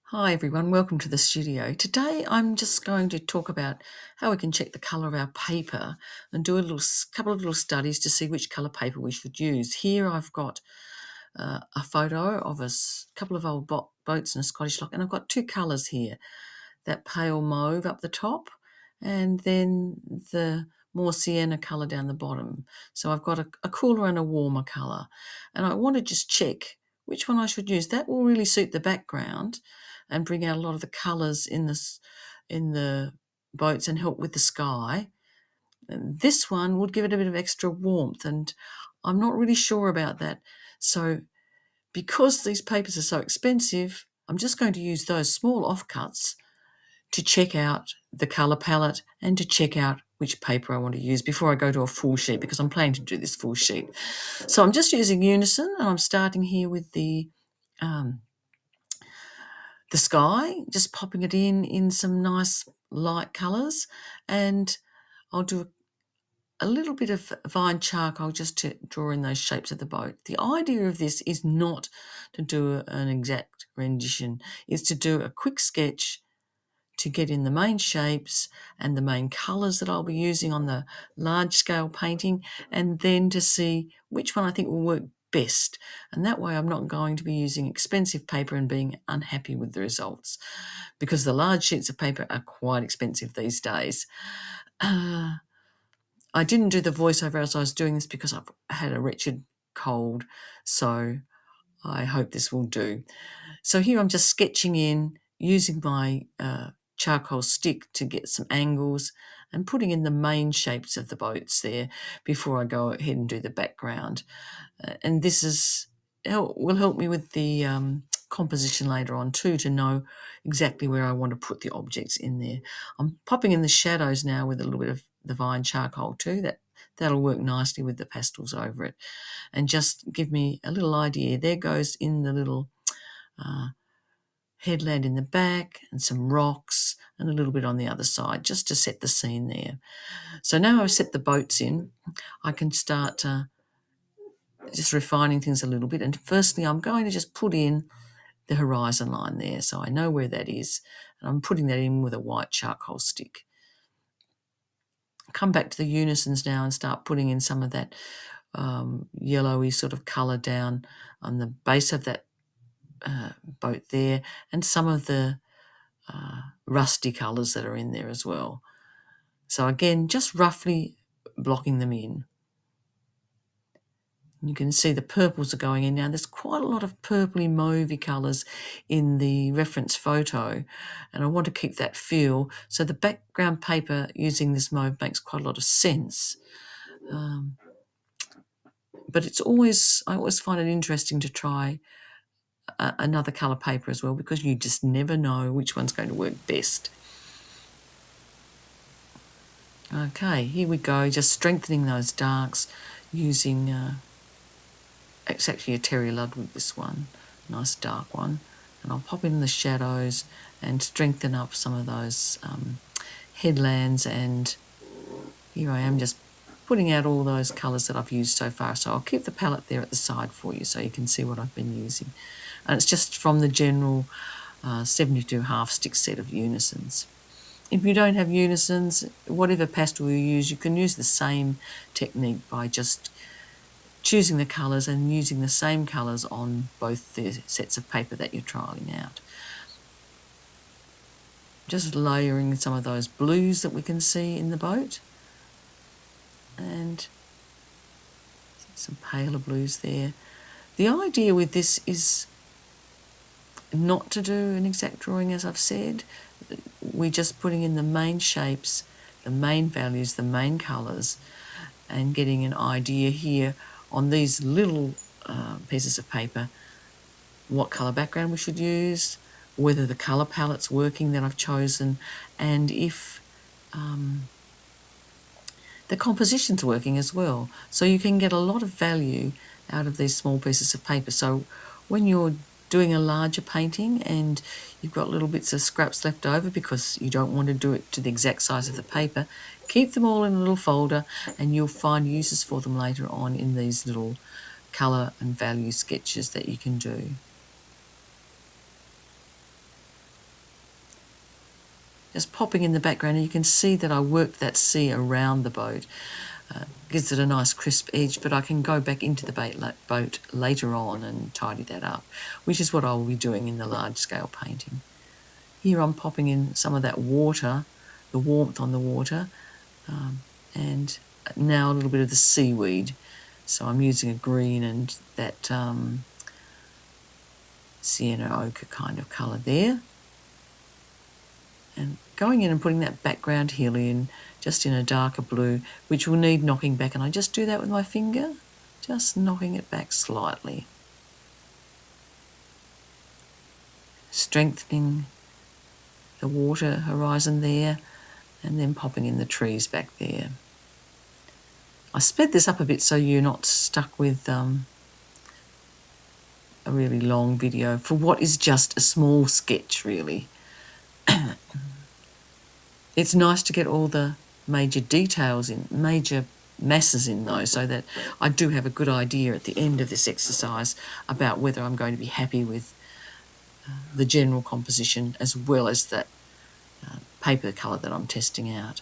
Hi everyone, welcome to the studio. Today I'm just going to talk about how we can check the colour of our paper and do couple of little studies to see which colour paper we should use. Here I've got a photo of couple of old boats and a Scottish lock, and I've got two colours here, that pale mauve up the top and then the more sienna colour down the bottom. So I've got a cooler and a warmer colour, and I want to just check which one I should use. That will really suit the background and bring out a lot of the colours in the boats and help with the sky. And this one would give it a bit of extra warmth, and I'm not really sure about that. So because these papers are so expensive, I'm just going to use those small offcuts to check out the colour palette and to check out which paper I want to use before I go to a full sheet, because I'm planning to do this full sheet. So I'm just using Unison, and I'm starting here with the sky, just popping it in some nice light colours, and I'll do a little bit of vine charcoal just to draw in those shapes of the boat. The idea of this is not to do an exact rendition, is to do a quick sketch to get in the main shapes and the main colours that I'll be using on the large scale painting, and then to see which one I think will work best. And that way I'm not going to be using expensive paper and being unhappy with the results, because the large sheets of paper are quite expensive these days. I didn't do the voiceover as I was doing this because I've had a wretched cold, so I hope this will do. So here I'm just sketching in using my charcoal stick to get some angles and putting in the main shapes of the boats there before I go ahead and do the background. And this will help me with the composition later on too, to know exactly where I want to put the objects in there. I'm popping in the shadows now with a little bit of the vine charcoal too. That'll work nicely with the pastels over it, and just give me a little idea. There goes in the little headland in the back, and some rocks and a little bit on the other side, just to set the scene there. So now I've set the boats in, I can start just refining things a little bit. And firstly, I'm going to just put in the horizon line there, so I know where that is, and I'm putting that in with a white charcoal stick. Come back to the unisons now and start putting in some of that yellowy sort of colour down on the base of that boat there, and some of the rusty colours that are in there as well. So again, just roughly blocking them in. You can see the purples are going in now. There's quite a lot of purpley mauvey colours in the reference photo, and I want to keep that feel. So the background paper using this mauve makes quite a lot of sense. But I always find it interesting to try another colour paper as well, because you just never know which one's going to work best. Okay, here we go, just strengthening those darks using, it's actually a Terry Ludwig, this one, nice dark one. And I'll pop in the shadows and strengthen up some of those headlands, and here I am just putting out all those colours that I've used so far. So I'll keep the palette there at the side for you so you can see what I've been using. And it's just from the general 72 half stick set of unisons. If you don't have unisons, whatever pastel you use, you can use the same technique by just choosing the colours and using the same colours on both the sets of paper that you're trialling out. Just layering some of those blues that we can see in the boat, and some paler blues there. The idea with this is not to do an exact drawing, as I've said. We're just putting in the main shapes, the main values, the main colours, and getting an idea here on these little pieces of paper what colour background we should use, whether the colour palette's working that I've chosen, and if the composition's working as well. So you can get a lot of value out of these small pieces of paper. So when you're doing a larger painting and you've got little bits of scraps left over because you don't want to do it to the exact size of the paper, keep them all in a little folder, and you'll find uses for them later on in these little colour and value sketches that you can do. just popping in the background, and you can see that I worked that sea around the boat. Gives it a nice crisp edge, but I can go back into the boat later on and tidy that up, which is what I will be doing in the large-scale painting. Here I'm popping in some of that water, the warmth on the water, and now a little bit of the seaweed. So I'm using a green and that sienna ochre kind of colour there. And going in and putting that background hill in, just in a darker blue, which will need knocking back. And I just do that with my finger, just knocking it back slightly. Strengthening the water horizon there, and then popping in the trees back there. I sped this up a bit so you're not stuck with a really long video for what is just a small sketch, really. It's nice to get all the major details in, major masses in though, so that I do have a good idea at the end of this exercise about whether I'm going to be happy with the general composition as well as that paper colour that I'm testing out.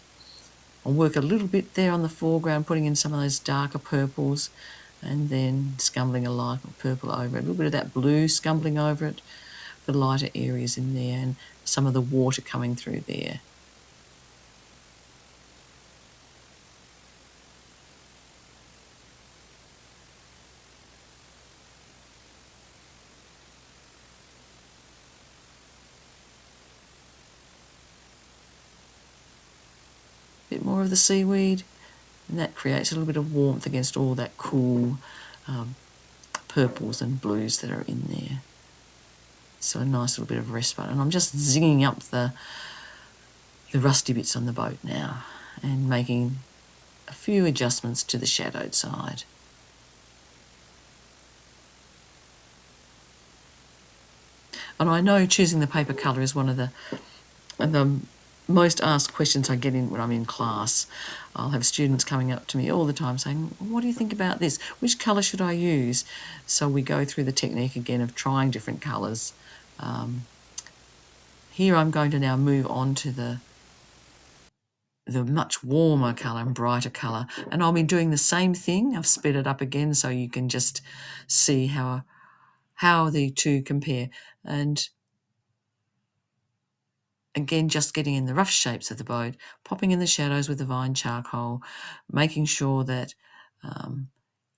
I'll work a little bit there on the foreground, putting in some of those darker purples and then scumbling a light purple over it, a little bit of that blue scumbling over it, the lighter areas in there, and some of the water coming through there. Bit more of the seaweed, and that creates a little bit of warmth against all that cool purples and blues that are in there. So a nice little bit of respite. And I'm just zinging up the rusty bits on the boat now and making a few adjustments to the shadowed side. And I know choosing the paper colour is one of the most asked questions I get in when I'm in class. I'll have students coming up to me all the time saying, what do you think about this? Which colour should I use? So we go through the technique again of trying different colours. Here I'm going to now move on to the much warmer colour and brighter colour, and I'll be doing the same thing. I've sped it up again so you can just see how the two compare. And again, just getting in the rough shapes of the boat, popping in the shadows with the vine charcoal, making sure that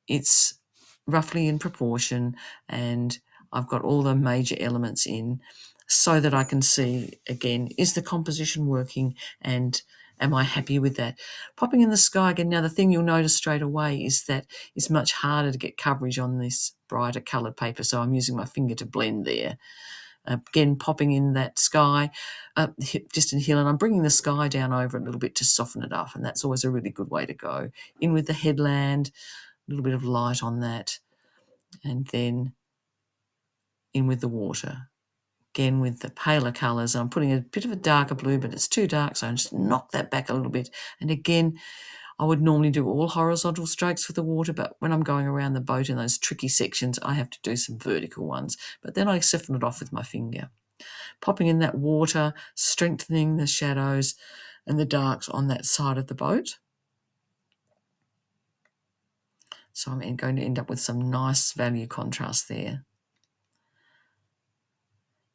it's roughly in proportion and I've got all the major elements in so that I can see, again, is the composition working and am I happy with that? Popping in the sky again. Now, the thing you'll notice straight away is that it's much harder to get coverage on this brighter coloured paper, so I'm using my finger to blend there. Again, popping in that sky, distant hill, and I'm bringing the sky down over it a little bit to soften it up, and that's always a really good way to go. In with the headland, a little bit of light on that, and then in with the water. Again, with the paler colours, I'm putting a bit of a darker blue, but it's too dark, so I just knock that back a little bit. And again, I would normally do all horizontal strokes for the water, but when I'm going around the boat in those tricky sections, I have to do some vertical ones. But then I soften it off with my finger. Popping in that water, strengthening the shadows and the darks on that side of the boat. So I'm going to end up with some nice value contrast there.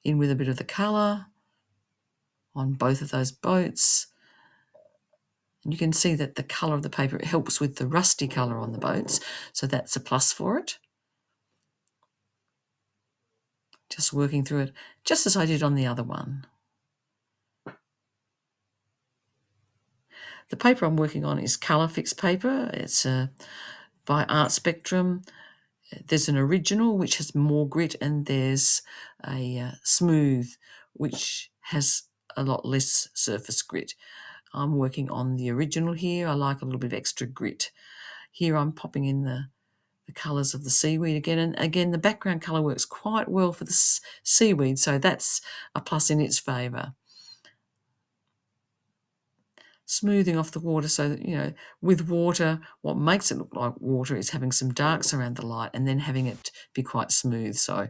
In with a bit of the colour on both of those boats. And you can see that the colour of the paper helps with the rusty colour on the boats, so that's a plus for it. Just working through it, just as I did on the other one. The paper I'm working on is Colour Fix paper. It's by Art Spectrum. There's an original, which has more grit, and there's a smooth, which has a lot less surface grit. I'm working on the original here. I like a little bit of extra grit. Here I'm popping in the colours of the seaweed again. And again, the background colour works quite well for the seaweed, so that's a plus in its favour. Smoothing off the water so that, with water, what makes it look like water is having some darks around the light and then having it be quite smooth. So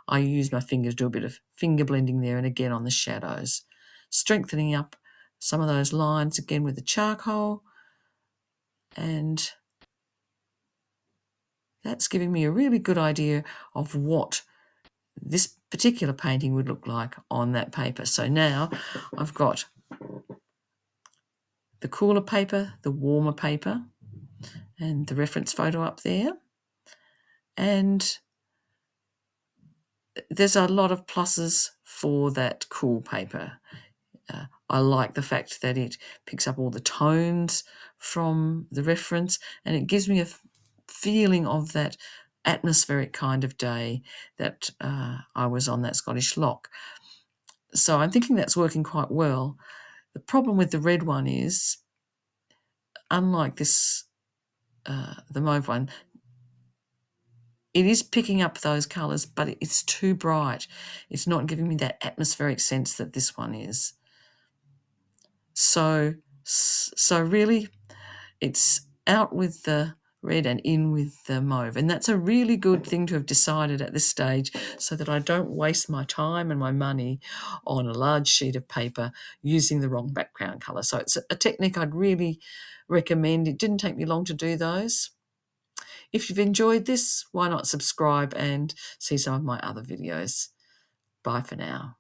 I use my finger to do a bit of finger blending there and again on the shadows. Strengthening up some of those lines again with the charcoal, and that's giving me a really good idea of what this particular painting would look like on that paper. So now I've got the cooler paper, the warmer paper, and the reference photo up there. And there's a lot of pluses for that cool paper. I like the fact that it picks up all the tones from the reference, and it gives me a feeling of that atmospheric kind of day that I was on that Scottish loch. So I'm thinking that's working quite well. The problem with the red one is, unlike this, the mauve one, it is picking up those colours, but it's too bright. It's not giving me that atmospheric sense that this one is. So really, it's out with the red and in with the mauve. And that's a really good thing to have decided at this stage, so that I don't waste my time and my money on a large sheet of paper using the wrong background colour. So it's a technique I'd really recommend. It didn't take me long to do those. If you've enjoyed this, why not subscribe and see some of my other videos. Bye for now.